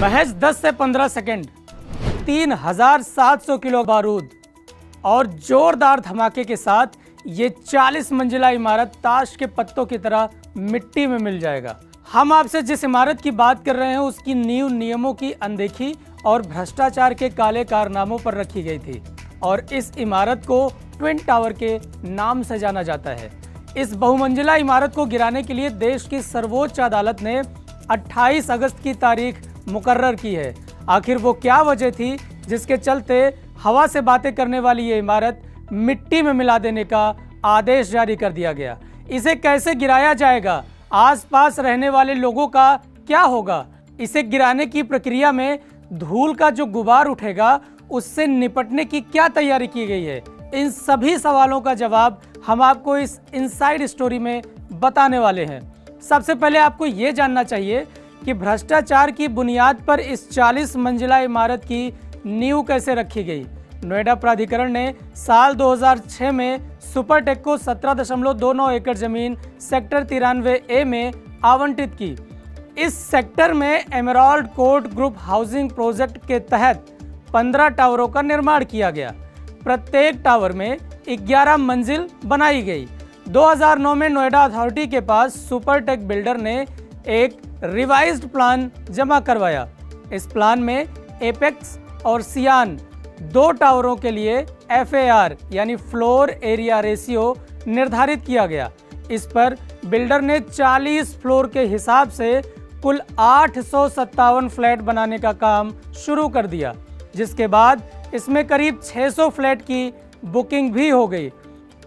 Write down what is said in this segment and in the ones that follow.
महज 10 से 15 second 3700 kilo बारूद और जोरदार धमाके के साथ ये 40 मंजिला इमारत ताश के पत्तों की तरह मिट्टी में मिल जाएगा। हम आपसे जिस इमारत की बात कर रहे हैं उसकी नींव नियमों की अनदेखी और भ्रष्टाचार के काले कारनामों पर रखी गई थी और इस इमारत को ट्विन टावर के नाम से जाना जाता है। इस बहुमंजिला इमारत को गिराने के लिए देश की सर्वोच्च अदालत ने 28 अगस्त की तारीख मुकर्रर की है। आखिर वो क्या वजह थी जिसके चलते हवा से बातें करने वाली ये इमारत मिट्टी में मिला देने का आदेश जारी कर दिया गया? इसे कैसे गिराया जाएगा? आसपास रहने वाले लोगों का क्या होगा? इसे गिराने की प्रक्रिया में धूल का जो गुबार उठेगा उससे निपटने की क्या तैयारी की गई है? इन सभी सवालों का जवाब हम आपको इस इनसाइड स्टोरी में बताने वाले हैं। सबसे पहले आपको ये जानना चाहिए कि भ्रष्टाचार की बुनियाद पर इस 40 मंजिला इमारत की नींव कैसे रखी गई। नोएडा प्राधिकरण ने साल 2006 में सुपरटेक को 17.29 एकड़ जमीन सेक्टर 93A में आवंटित की। इस सेक्टर में emerald court group housing project के तहत 15 टावरों का निर्माण किया गया। प्रत्येक टावर में 11 मंजिल बनाई गई। 2009 में नोएडा अथॉरिटी के पास सुपरटेक बिल्डर ने एक रिवाइज्ड प्लान जमा करवाया। इस प्लान में एपेक्स और सियान 2 टावरों के लिए FAR यानी फ्लोर एरिया रेशियो निर्धारित किया गया। इस पर बिल्डर ने 40 फ्लोर के हिसाब से कुल 857 फ्लैट बनाने का काम शुरू कर दिया, जिसके बाद इसमें करीब 600 फ्लैट की बुकिंग भी हो गई।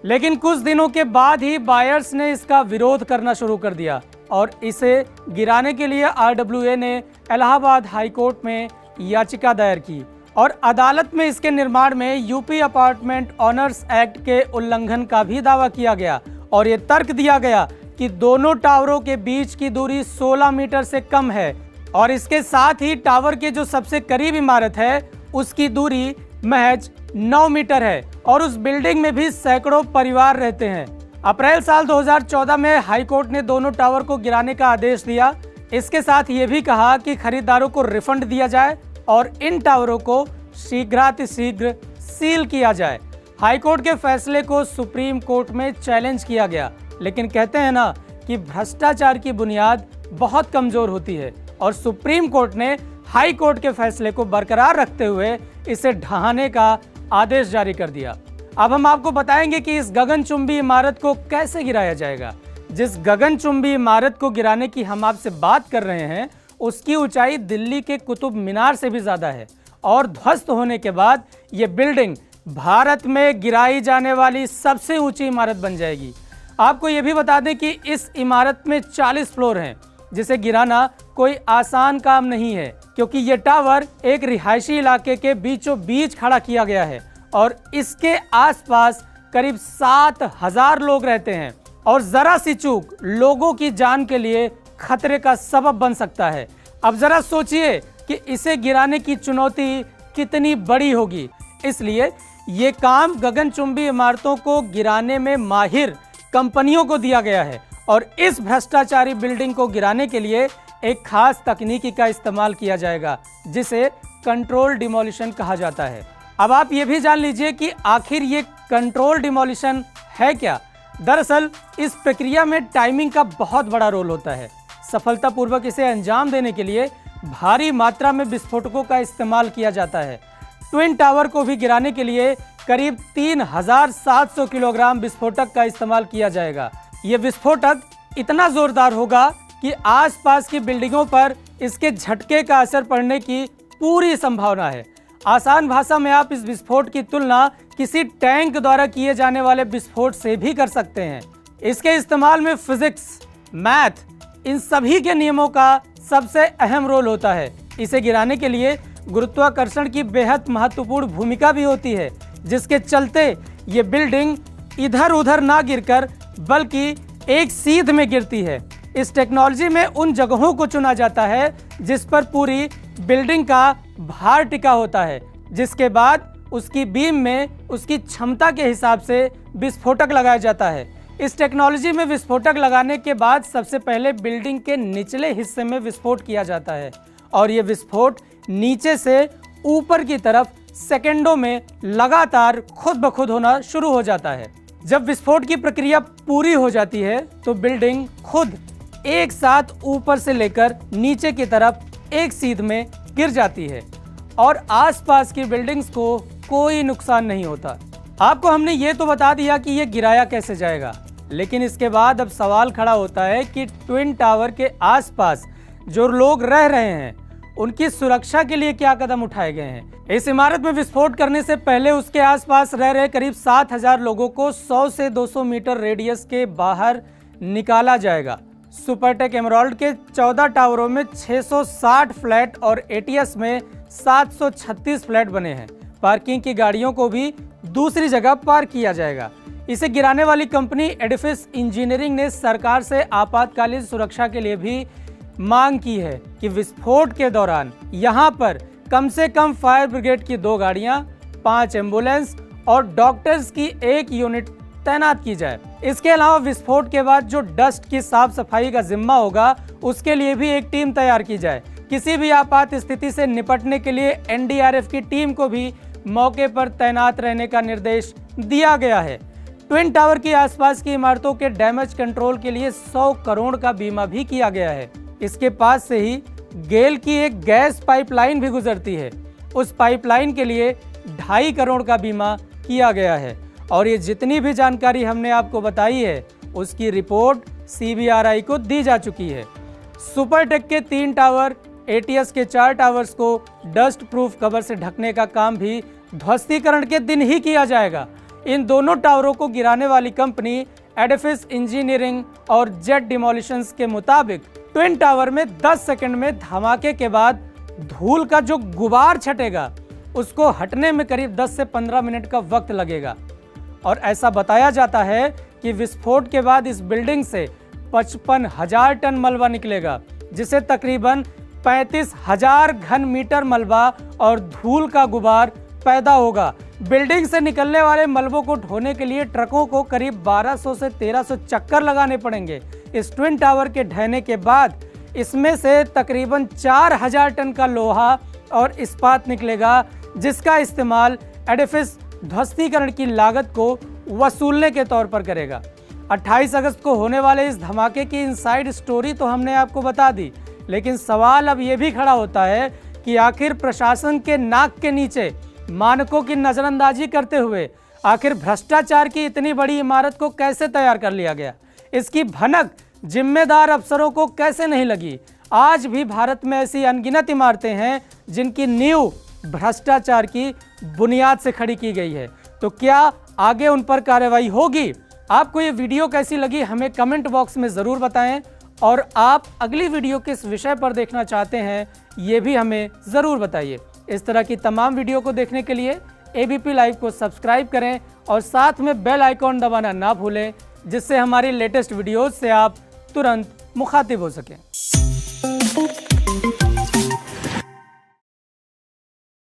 लेकिन कुछ दिनों के बाद ही बायर्स ने इसका विरोध करना शुरू कर दिया और इसे गिराने के लिए RWA ने इलाहाबाद हाई कोर्ट में याचिका दायर की और अदालत में इसके निर्माण में यूपी अपार्टमेंट ऑनर्स एक्ट के उल्लंघन का भी दावा किया गया और ये तर्क दिया गया कि दोनों टावरों के बीच की दूरी 16 मीटर से कम है और इसके साथ ही टावर के जो सबसे करीब इमारत है उसकी दूरी महज 9 मीटर है और उस बिल्डिंग में भी सैकड़ों परिवार रहते हैं। अप्रैल साल 2014 में हाई कोर्ट ने दोनों टावर को गिराने का आदेश दिया। इसके साथ ये भी कहा कि खरीदारों को रिफंड दिया जाए और इन टावरों को शीघ्रातिशीघ्र सील किया जाए। हाई कोर्ट के फैसले को सुप्रीम कोर्ट में चैलेंज किया गया, लेकिन कहते हैं ना कि भ्रष्टाचार की बुनियाद बहुत कमजोर होती है और सुप्रीम कोर्ट ने हाई कोर्ट के फैसले को बरकरार रखते हुए इसे ढहाने का आदेश जारी कर दिया। अब हम आपको बताएंगे कि इस गगनचुंबी इमारत को कैसे गिराया जाएगा। जिस गगनचुंबी इमारत को गिराने की हम आपसे बात कर रहे हैं उसकी ऊंचाई दिल्ली के कुतुब मीनार से भी ज्यादा है और ध्वस्त होने के बाद ये बिल्डिंग भारत में गिराई जाने वाली सबसे ऊंची इमारत बन जाएगी। आपको ये भी बता दें कि इस इमारत में 40 फ्लोर हैं, जिसे गिराना कोई आसान काम नहीं है क्योंकि ये टावर एक रिहायशी इलाके के बीचों बीच खड़ा किया गया है और इसके आसपास करीब 7000 लोग रहते हैं और जरा सी चूक लोगों की जान के लिए खतरे का सबब बन सकता है। अब जरा सोचिए कि इसे गिराने की चुनौती कितनी बड़ी होगी। इसलिए ये काम गगनचुंबी इमारतों को गिराने में माहिर कंपनियों को दिया गया है और इस भ्रष्टाचारी बिल्डिंग को गिराने के लिए एक खास तकनीकी का इस्तेमाल किया जाएगा जिसे कंट्रोल डिमोलिशन कहा जाता है। अब आप ये भी जान लीजिए कि आखिर ये कंट्रोल डिमोलिशन है क्या। दरअसल इस प्रक्रिया में टाइमिंग का बहुत बड़ा रोल होता है। सफलतापूर्वक इसे अंजाम देने के लिए भारी मात्रा में विस्फोटकों का इस्तेमाल किया जाता है। ट्विन टावर को भी गिराने के लिए करीब 3700 किलोग्राम विस्फोटक का इस्तेमाल किया जाएगा। ये विस्फोटक इतना जोरदार होगा कि आसपास की बिल्डिंगों पर इसके झटके का असर पड़ने की पूरी संभावना है। आसान भाषा में आप इस विस्फोट की तुलना किसी टैंक द्वारा किए जाने वाले विस्फोट से भी कर सकते हैं। इसके इस्तेमाल में फिजिक्स, मैथ, इन सभी के नियमों का सबसे अहम रोल होता है। इसे गिराने के लिए गुरुत्वाकर्षण की बेहद महत्वपूर्ण भूमिका भी होती है, जिसके चलते ये बिल्डिंग इधर उधर ना गिरकर बल्कि एक सीध में गिरती है। इस टेक्नोलॉजी में उन जगहों को चुना जाता है जिस पर पूरी बिल्डिंग का भार टिका होता है, जिसके बाद उसकी बीम में उसकी क्षमता के हिसाब से विस्फोटक लगाया जाता है। इस टेक्नोलॉजी में विस्फोटक लगाने के बाद सबसे पहले बिल्डिंग के निचले हिस्से में विस्फोट किया जाता है और ये विस्फोट नीचे से ऊपर की तरफ सेकेंडों में लगातार खुद ब खुद होना शुरू हो जाता है। जब विस्फोट की प्रक्रिया पूरी हो जाती है तो बिल्डिंग खुद एक साथ ऊपर से लेकर नीचे की तरफ एक सीध में गिर जाती है और आसपास की बिल्डिंग्स को कोई नुकसान नहीं होता। आपको हमने ये तो बता दिया कि ये गिराया कैसे जाएगा, लेकिन इसके बाद अब सवाल खड़ा होता है कि ट्विन टावर के आसपास जो लोग रह रहे हैं उनकी सुरक्षा के लिए क्या कदम उठाए गए हैं। इस इमारत में विस्फोट करने से पहले उसके आसपास रह रहे करीब 7,000 लोगों को 100 से 200 मीटर रेडियस के बाहर निकाला जाएगा। सुपरटेक एमराल्ड के 14 टावरों में 660 फ्लैट और एटीएस में 736 फ्लैट बने हैं। पार्किंग की गाड़ियों को भी दूसरी जगह पार्क किया जाएगा। इसे गिराने वाली कंपनी एडिफिस इंजीनियरिंग ने सरकार से आपातकालीन सुरक्षा के लिए भी मांग की है कि विस्फोट के दौरान यहां पर कम से कम फायर ब्रिगेड की 2 गाड़ियां, 5 एम्बुलेंस और डॉक्टर्स की 1 यूनिट तैनात की जाए। इसके अलावा विस्फोट के बाद जो डस्ट की साफ सफाई का जिम्मा होगा उसके लिए भी एक टीम तैयार की जाए। किसी भी आपात स्थिति से निपटने के लिए एनडीआरएफ की टीम को भी मौके पर तैनात रहने का निर्देश दिया गया है। ट्विन टावर के आसपास की इमारतों के डैमेज कंट्रोल के लिए 100 करोड़ का बीमा भी किया गया है। इसके पास से ही गेल की एक गैस पाइपलाइन भी गुजरती है। उस पाइपलाइन के लिए 2.5 करोड़ का बीमा किया गया है और ये जितनी भी जानकारी हमने आपको बताई है उसकी रिपोर्ट सीबीआरआई को दी जा चुकी है। सुपरटेक के 3 टावर, एटीएस के 4 टावर्स को डस्ट प्रूफ कवर से ढकने का काम भी ध्वस्तीकरण के दिन ही किया जाएगा। इन दोनों टावरों को गिराने वाली कंपनी एडिफिस इंजीनियरिंग और जेट डिमोलिशंस के मुताबिक ट्विन टावर में 10 सेकंड में धमाके के बाद धूल का जो गुबार छटेगा उसको हटने में करीब 10 से 15 मिनट का वक्त लगेगा और ऐसा बताया जाता है कि विस्फोट के बाद इस बिल्डिंग से 55,000 टन मलबा निकलेगा, जिसे तकरीबन 35,000 घन मीटर मलबा और धूल का गुबार पैदा होगा। बिल्डिंग से निकलने वाले मलबों को ढोने के लिए ट्रकों को करीब 1200 से 1300 चक्कर लगाने पड़ेंगे। इस ट्विन टावर के ढहने के बाद इसमें से तकरीबन 4,000 टन का लोहा और इस्पात निकलेगा, जिसका इस्तेमाल एडिफिस ध्वस्तीकरण की लागत को वसूलने के तौर पर करेगा। 28 अगस्त को होने वाले इस धमाके की इनसाइड स्टोरी तो हमने आपको बता दी, लेकिन सवाल अब ये भी खड़ा होता है कि आखिर प्रशासन के नाक के नीचे मानकों की नजरअंदाजी करते हुए आखिर भ्रष्टाचार की इतनी बड़ी इमारत को कैसे तैयार कर लिया गया। इसकी भनक जिम्मेदार अफसरों को कैसे नहीं लगी। आज भी भारत में ऐसी अनगिनत इमारतें हैं जिनकी नींव भ्रष्टाचार की बुनियाद से खड़ी की गई है। तो क्या आगे उन पर कार्रवाई होगी? आपको ये वीडियो कैसी लगी हमें कमेंट बॉक्स में ज़रूर बताएं और आप अगली वीडियो किस विषय पर देखना चाहते हैं ये भी हमें ज़रूर बताइए। इस तरह की तमाम वीडियो को देखने के लिए एबीपी लाइव को सब्सक्राइब करें और साथ में बेल आइकॉन दबाना ना भूलें, जिससे हमारी लेटेस्ट वीडियोज़ से आप तुरंत मुखातिब हो सकें।